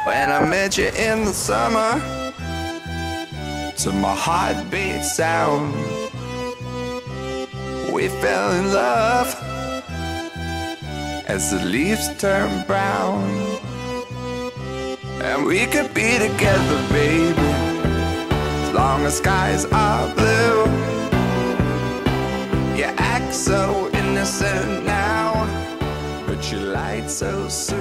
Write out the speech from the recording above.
When I met you in the summer, to my heartbeat sound, we fell in love as the leaves turn brown. And we could be together, baby, as long as skies are blue. You act so innocent now, but you lied so soon.